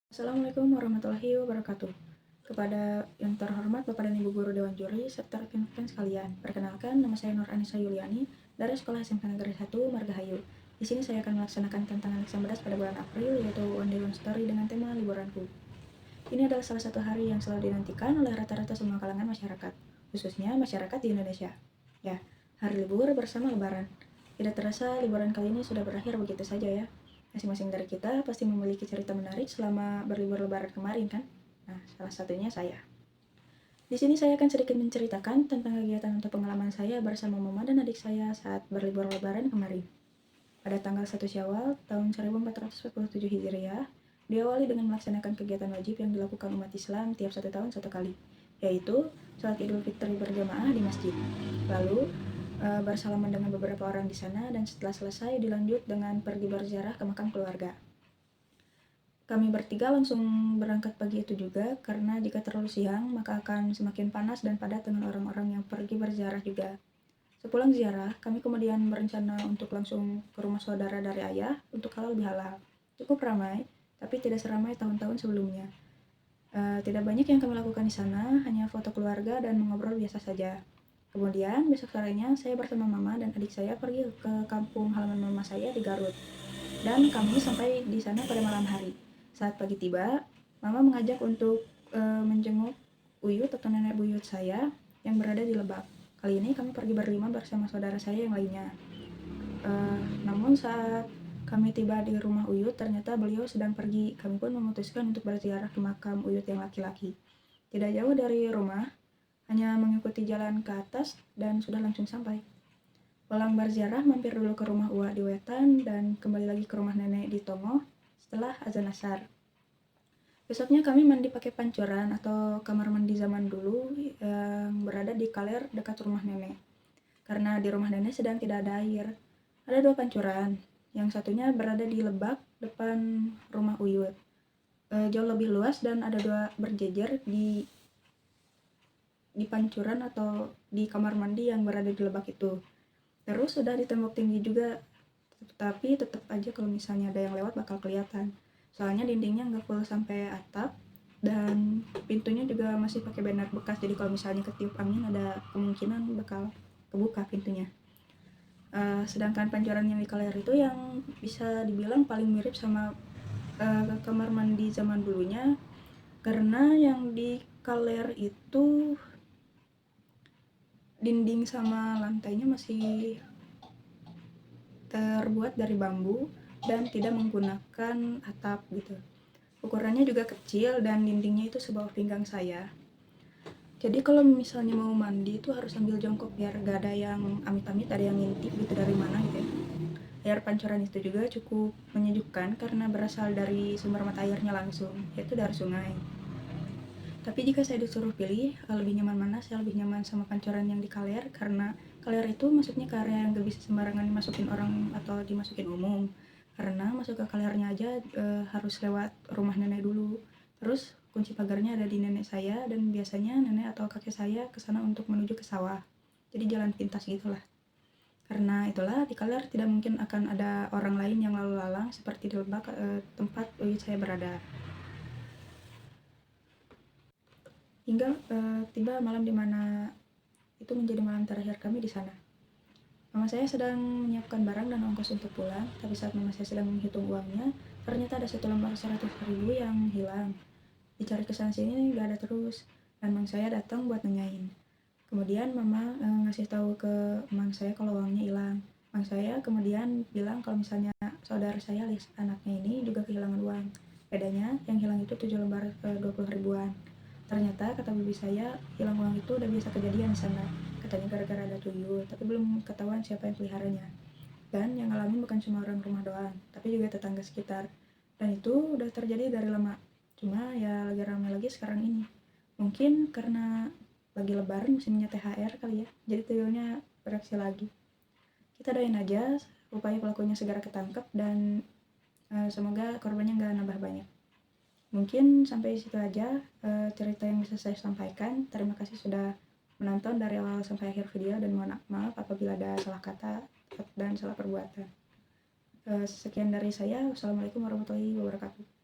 Assalamualaikum warahmatullahi wabarakatuh. Kepada yang terhormat Bapak dan Ibu Guru Dewan Juri, serta rekan-rekan sekalian, perkenalkan nama saya Nur Anissa Yuliani dari Sekolah SMK Negeri 1 Margahayu. Di sini saya akan melaksanakan tantangan Exam Beras pada bulan April, yaitu One Day One Story dengan tema Liburanku. Ini adalah salah satu hari yang selalu dinantikan oleh rata-rata semua kalangan masyarakat, khususnya masyarakat di Indonesia. Ya, hari libur bersama Lebaran. Tidak terasa liburan kali ini sudah berakhir begitu saja ya. Masing-masing dari kita pasti memiliki cerita menarik selama berlibur Lebaran kemarin kan? Nah, salah satunya saya. Di sini saya akan sedikit menceritakan tentang kegiatan atau pengalaman saya bersama mama dan adik saya saat berlibur Lebaran kemarin. Pada tanggal 1 Syawal tahun 1447 Hijriah, diawali dengan melaksanakan kegiatan wajib yang dilakukan umat Islam tiap 1 tahun 1 kali, yaitu sholat Idul Fitri berjamaah di masjid. Lalu bersalaman dengan beberapa orang di sana, dan setelah selesai dilanjut dengan pergi berziarah ke makam keluarga. Kami bertiga langsung berangkat pagi itu juga, karena jika terlalu siang maka akan semakin panas dan padat dengan orang-orang yang pergi berziarah juga. Sepulang ziarah, kami kemudian berencana untuk langsung ke rumah saudara dari ayah untuk halal bihalal. Cukup ramai, tapi tidak seramai tahun-tahun sebelumnya. Tidak banyak yang kami lakukan di sana, hanya foto keluarga dan mengobrol biasa saja. Kemudian besok sorenya saya bersama mama dan adik saya pergi ke kampung halaman mama saya di Garut. Dan kami sampai di sana pada malam hari. Saat pagi tiba, mama mengajak untuk menjenguk Uyut atau nenek buyut saya yang berada di Lebak. Kali ini kami pergi berlima bersama saudara saya yang lainnya. Namun saat kami tiba di rumah Uyut, ternyata beliau sedang pergi. Kami pun memutuskan untuk berziarah ke makam Uyut yang laki-laki. Tidak jauh dari rumah, hanya mengikuti jalan ke atas dan sudah langsung sampai. Pulang berziarah, mampir dulu ke rumah Uwa di Wetan dan kembali lagi ke rumah nenek di Tongo setelah azan asar. Besoknya kami mandi pakai pancuran atau kamar mandi zaman dulu yang berada di Kaler dekat rumah nenek. Karena di rumah nenek sedang tidak ada air. Ada 2 pancuran, yang satunya berada di Lebak depan rumah Uyut. Jauh lebih luas dan ada 2 berjejer di pancuran atau di kamar mandi yang berada di Lebak itu. Terus sudah di tembok tinggi juga, tapi tetap aja kalau misalnya ada yang lewat bakal kelihatan. Soalnya dindingnya nggak full sampai atap dan pintunya juga masih pakai banner bekas, jadi kalau misalnya ketiup angin ada kemungkinan bakal kebuka pintunya. Sedangkan pancuran yang di Kaler itu yang bisa dibilang paling mirip sama kamar mandi zaman dulunya, karena yang di Kaler itu dinding sama lantainya masih terbuat dari bambu dan tidak menggunakan atap gitu. Ukurannya juga kecil dan dindingnya itu sebawah pinggang saya. Jadi kalau misalnya mau mandi itu harus sambil jongkok biar gak ada yang amit-amit ada yang ngintip gitu dari mana gitu ya. Air pancuran itu juga cukup menyejukkan karena berasal dari sumber mata airnya langsung, yaitu dari sungai. Tapi jika saya disuruh pilih lebih nyaman mana, saya lebih nyaman sama pancuran yang di Kaler, karena Kaler itu masuknya ke area yang gak bisa sembarangan dimasukin orang atau dimasukin umum. Karena masuk ke Kalernya aja harus lewat rumah nenek dulu. Terus kunci pagarnya ada di nenek saya, dan biasanya nenek atau kakek saya kesana untuk menuju ke sawah. Jadi jalan pintas gitulah. Karena itulah di Kaler tidak mungkin akan ada orang lain yang lalu lalang seperti di Lebak tempat Uyut saya berada. Hingga tiba malam dimana itu menjadi malam terakhir kami di sana. Mama saya sedang menyiapkan barang dan ongkos untuk pulang, tapi saat mama saya sedang menghitung uangnya, ternyata ada 1 lembar 100.000 yang hilang. Dicari kesana sini gak ada terus, dan mang saya datang buat nanyain. Kemudian mama ngasih tahu ke mang saya kalau uangnya hilang. Mang saya kemudian bilang kalau misalnya saudara saya alias anaknya ini juga kehilangan uang. Bedanya yang hilang itu 7 lembar 20 ribuan. Ternyata kata bibi saya, hilang uang itu udah biasa kejadian di sana. Katanya gara-gara ada tuyul, tapi belum ketahuan siapa yang peliharanya. Dan yang ngalamin bukan cuma orang rumah doang, tapi juga tetangga sekitar. Dan itu udah terjadi dari lama. Cuma ya lagi ramai lagi sekarang ini. Mungkin karena lagi lebaran musimnya THR kali ya, jadi tuyulnya beraksi lagi. Kita doain aja upaya pelakunya segera ketangkep dan semoga korbannya nggak nambah banyak. Mungkin sampai situ aja cerita yang bisa saya sampaikan. Terima kasih sudah menonton dari awal sampai akhir video, dan mohon maaf apabila ada salah kata dan salah perbuatan. Sekian dari saya. Wassalamualaikum warahmatullahi wabarakatuh.